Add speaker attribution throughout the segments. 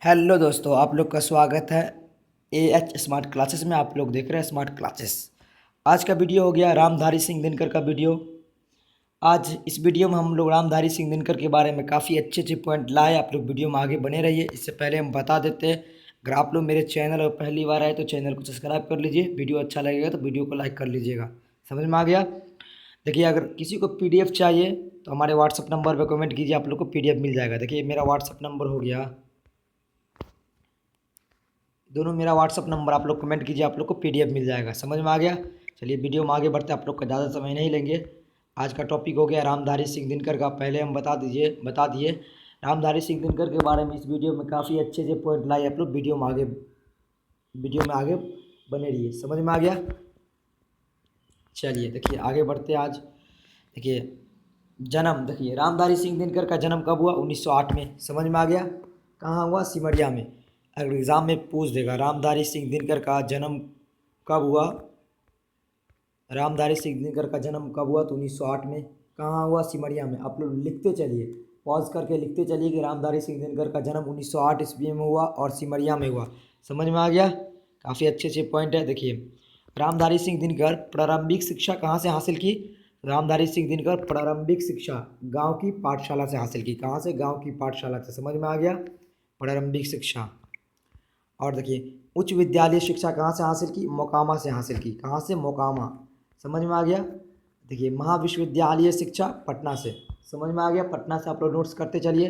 Speaker 1: Hello दोस्तों, आप लोग का स्वागत है एएच स्मार्ट क्लासेस में। आप लोग देख रहे हैं स्मार्ट क्लासेस। आज का वीडियो हो गया रामधारी सिंह दिनकर का वीडियो। आज इस वीडियो में हम लोग रामधारी सिंह दिनकर के बारे में काफ़ी अच्छे अच्छे पॉइंट लाए। आप लोग वीडियो में आगे बने रहिए। इससे पहले हम बता देते हैं, अगर आप लोग मेरे चैनल और पहली बार आए तो चैनल को सब्सक्राइब कर लीजिए। वीडियो अच्छा लगेगा तो वीडियो को लाइक कर लीजिएगा। समझ में आ गया? देखिए, अगर किसी को पीडीएफ चाहिए तो हमारे व्हाट्सअप नंबर पर कमेंट कीजिए, आप लोग को पीडीएफ मिल जाएगा। देखिए, मेरा व्हाट्सअप नंबर हो गया, दोनों मेरा व्हाट्सअप नंबर, आप लोग कमेंट कीजिए, आप लोग को पीडीएफ मिल जाएगा। समझ में आ गया? चलिए वीडियो में आगे बढ़ते हैं, आप लोग का ज़्यादा समय नहीं लेंगे। आज का टॉपिक हो गया रामधारी सिंह दिनकर का। पहले हम बता दिए रामधारी सिंह दिनकर के बारे में। इस वीडियो में काफ़ी अच्छे अच्छे पॉइंट लाए। आप लोग वीडियो में आगे बने रहिए। समझ में आ गया? चलिए देखिए आगे बढ़ते हैं। आज देखिए जन्म, देखिए रामधारी सिंह दिनकर का जन्म कब हुआ? 1908 में। समझ में आ गया? कहाँ हुआ? सिमरिया में। अगर एग्ज़ाम में पूछ देगा रामधारी सिंह दिनकर का जन्म कब हुआ, रामधारी सिंह दिनकर का जन्म कब हुआ, तो 1908 में। कहाँ हुआ? सिमरिया में। आप लोग लिखते चलिए, पॉज करके लिखते चलिए कि रामधारी सिंह दिनकर का जन्म 1908 ईस्वी में हुआ और सिमरिया में हुआ। समझ में आ गया? काफ़ी अच्छे अच्छे पॉइंट है। देखिए, रामधारी सिंह दिनकर प्रारंभिक शिक्षा कहाँ से हासिल की? रामधारी सिंह दिनकर प्रारंभिक शिक्षा गांव की पाठशाला से हासिल की। कहाँ से? गांव की पाठशाला से। समझ में आ गया? प्रारंभिक शिक्षा। और देखिए, उच्च विद्यालय शिक्षा कहाँ से हासिल की? मोकामा से हासिल की। कहाँ से? मोकामा। समझ में आ गया? देखिए, महाविश्वविद्यालय शिक्षा पटना से। समझ में आ गया? पटना से। आप लोग नोट्स करते चलिए,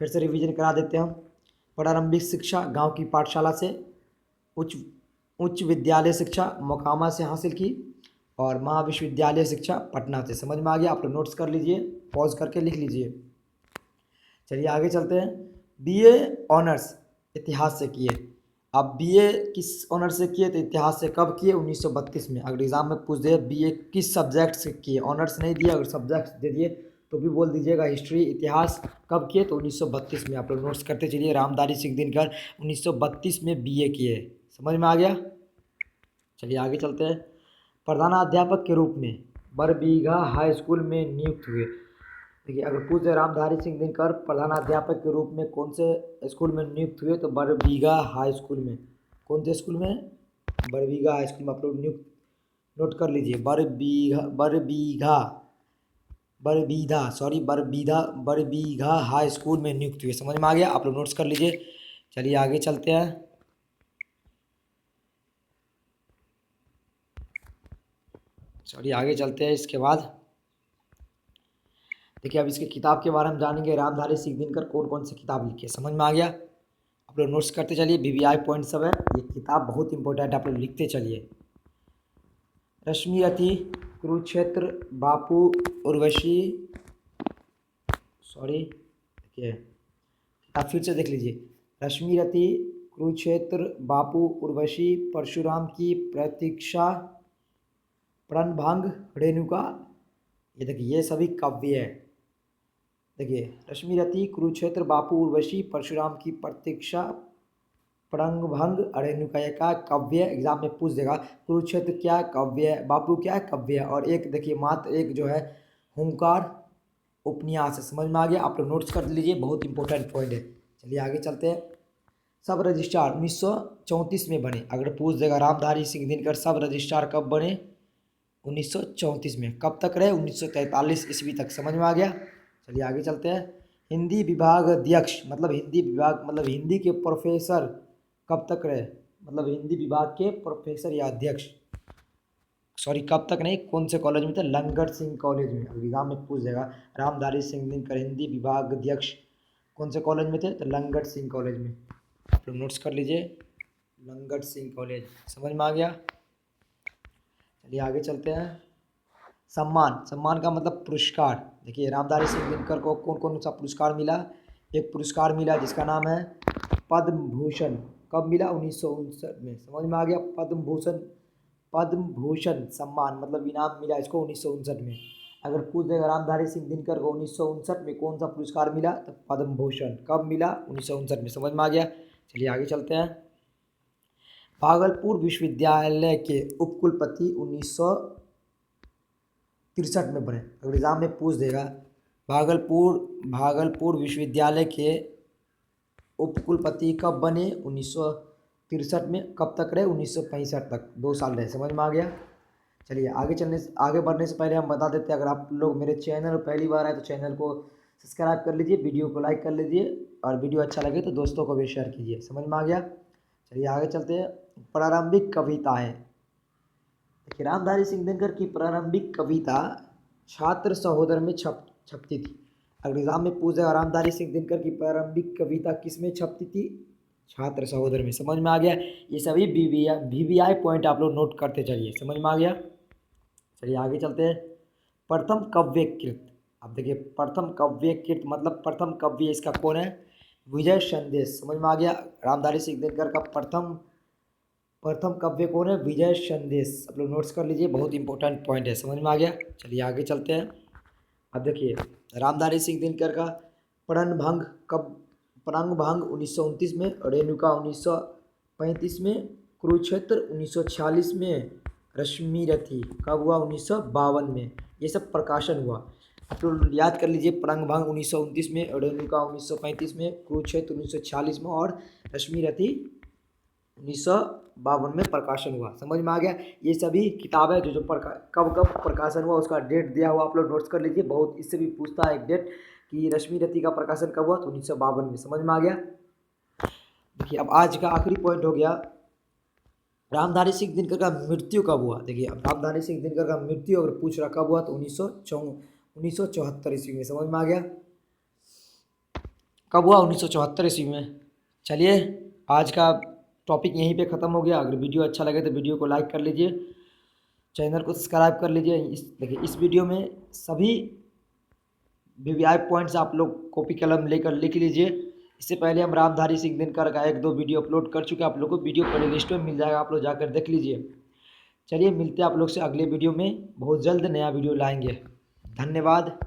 Speaker 1: फिर से रिवीजन करा देते हैं हम। प्रारंभिक शिक्षा गांव की पाठशाला से, उच्च उच्च विद्यालय शिक्षा मोकामा से हासिल की, और महाविश्वविद्यालय शिक्षा पटना से। समझ में आ गया? आप लोग नोट्स कर लीजिए, पॉज करके लिख लीजिए। चलिए आगे चलते हैं। बीए ऑनर्स इतिहास से किए। अब बीए किस ऑनर से किए? तो इतिहास से। कब किए? 1932 में। अगर एग्जाम में पूछ दे बीए किस सब्जेक्ट से किए, ऑनर्स नहीं दिया, अगर सब्जेक्ट दे दिए तो भी बोल दीजिएगा हिस्ट्री इतिहास। कब किए? तो 1932 में। आप लोग नोट्स करते चलिए। रामधारी सिंह दिनकर 1932 में बीए किए। समझ में आ गया? चलिए आगे चलते हैं। प्रधानाध्यापक के रूप में बरबीघा हाई स्कूल में नियुक्त हुए। देखिए, अगर पूछे रामधारी सिंह दिनकर प्रधानाध्यापक के रूप में कौन से स्कूल में नियुक्त हुए, तो बरबीघा हाई स्कूल में। कौन से स्कूल में? बरबीघा हाई स्कूल में। आप लोग नियुक्त नोट कर लीजिए। बरबीघा हाई स्कूल में नियुक्त हुए। समझ में आ गया? आप लोग नोट्स कर लीजिए। चलिए आगे चलते हैं। इसके बाद देखिए, अब इसके किताब के बारे में जानेंगे। रामधारी सिंह दिनकर कौन कौन सी किताब लिखी है। समझ में आ गया? आप लोग नोट्स करते चलिए। वीवीआई पॉइंट सब है, ये किताब बहुत इंपॉर्टेंट है, आप लोग लिखते चलिए। रश्मिरथी, कुरुक्षेत्र, बापू, उर्वशी, सॉरी देखिए किताब फिर से देख लीजिए। रश्मिरथी, कुरुक्षेत्र, बापू, उर्वशी, परशुराम की प्रतीक्षा, प्रणभंग, रेणुका। ये देखिए, ये सभी काव्य है। देखिए, रश्मिरथी, कुरुक्षेत्र, बापू, उर्वशी, परशुराम की प्रतीक्षा, प्रणभंग, रेणुका का काव्य। एग्जाम में पूछ देगा कुरुक्षेत्र क्या काव्य है, बापू क्या काव्य है, और एक देखिए मात्र एक जो है हुंकार उपन्यास है। समझ में आ गया? आप लोग नोट्स कर लीजिए, बहुत इंपॉर्टेंट पॉइंट है। चलिए आगे चलते हैं। सब रजिस्ट्रार 1934 में बने। अगर पूछ देगा रामधारी सिंह दिनकर सब रजिस्ट्रार कब बने? 1934 में। कब तक रहे? 1943 ईस्वी तक। समझ में आ गया? चलिए आगे चलते हैं। हिंदी विभाग अध्यक्ष मतलब हिंदी के प्रोफेसर कब तक रहे? मतलब हिंदी विभाग के प्रोफेसर या अध्यक्ष, सॉरी कब तक नहीं, कौन से कॉलेज में थे? लंगट सिंह कॉलेज में। अगर एग्जाम में पूछ देगा रामधारी सिंह दिनकर हिंदी विभाग अध्यक्ष कौन से कॉलेज में थे, तो लंगट सिंह कॉलेज में। आप लोग नोट्स कर लीजिए, लंगट सिंह कॉलेज। समझ में आ गया? चलिए आगे चलते हैं। सम्मान, सम्मान का मतलब पुरस्कार। देखिए, रामधारी सिंह दिनकर को कौन कौन सा पुरस्कार मिला? एक पुरस्कार मिला जिसका नाम है पद्म भूषण। कब मिला? 1959 में। समझ में आ गया? पद्म भूषण सम्मान मतलब इनाम मिला इसको 1959 में। अगर पूछ देगा रामधारी सिंह दिनकर को 1959 में कौन सा पुरस्कार मिला, तो पद्म भूषण। कब मिला? 1959 में। समझ में आ गया? चलिए आगे चलते हैं। भागलपुर विश्वविद्यालय के उपकुलपति 1963 में बने। अगर एग्जाम में पूछ देगा भागलपुर विश्वविद्यालय के उपकुलपति कब बने? 1963 में। कब तक रहे? 1965 तक, 2 साल रहे। समझ में आ गया। चलिए आगे बढ़ने से पहले हम बता देते हैं, अगर आप लोग मेरे चैनल पर पहली बार आए तो चैनल को सब्सक्राइब कर लीजिए, वीडियो को लाइक कर लीजिए और वीडियो अच्छा लगे तो दोस्तों को भी शेयर कीजिए। समझ में आ गया। चलिए आगे चलते हैं। प्रारंभिक कविताएं। देखिए रामधारी सिंह दिनकर की प्रारंभिक कविता छात्र सहोदर में छपती थी। अगर एग्जाम में पूछे रामधारी सिंह दिनकर की प्रारंभिक कविता किस में छपती थी? छात्र सहोदर में। समझ में आ गया। ये सभी VVI पॉइंट आप लोग नोट करते चलिए। समझ में आ गया। चलिए आगे चलते हैं। प्रथम काव्य कृत। अब देखिए प्रथम काव्य कृत मतलब प्रथम काव्य इसका कौन है? विजय संदेश। समझ में आ गया। रामधारी सिंह दिनकर का प्रथम काव्य कौन है? विजय संदेश। आप लोग नोट्स कर लीजिए, बहुत इंपॉर्टेंट पॉइंट है। समझ में आ गया। चलिए आगे चलते हैं। अब देखिए रामधारी सिंह दिनकर का प्रणभंग 1929 में, रेणुका 1935 में, कुरुक्षेत्र 1946 में, रश्मिरथी कब हुआ? 1952 में। ये सब प्रकाशन हुआ। आप लोग याद कर लीजिए, प्रणभंग 1929 में, रेणुका 1935 में, कुरुक्षेत्र 1946 में और रश्मिरथी 1952 में प्रकाशन हुआ। समझ में आ गया। ये सभी किताबें जो कब प्रकाशन हुआ उसका डेट दिया हुआ, आप लोग नोट्स कर लीजिए। बहुत इससे भी पूछता है एक डेट कि रश्मिरथी का प्रकाशन कब हुआ? तो 1952 में। समझ में आ गया। देखिए अब आज का आखिरी पॉइंट हो गया, रामधारी सिंह दिनकर का मृत्यु कब हुआ? देखिए अब रामधारी सिंह दिनकर का मृत्यु अगर पूछ रहा कब हुआ तो 1974 ईस्वी में। समझ में आ गया। कब हुआ? 1974 ईस्वी में। चलिए आज का टॉपिक यहीं पे ख़त्म हो गया। अगर वीडियो अच्छा लगे तो वीडियो को लाइक कर लीजिए, चैनल को सब्सक्राइब कर लीजिए। देखिए इस वीडियो में सभी VVI पॉइंट्स आप लोग कॉपी कलम लेकर लिख लीजिए। इससे पहले हम रामधारी सिंह दिनकर का 1-2 वीडियो अपलोड कर चुके हैं, आप लोग को वीडियो प्ले लिस्ट में मिल जाएगा, आप लोग जाकर देख लीजिए। चलिए मिलते हैं आप लोग से अगले वीडियो में, बहुत जल्द नया वीडियो लाएंगे। धन्यवाद।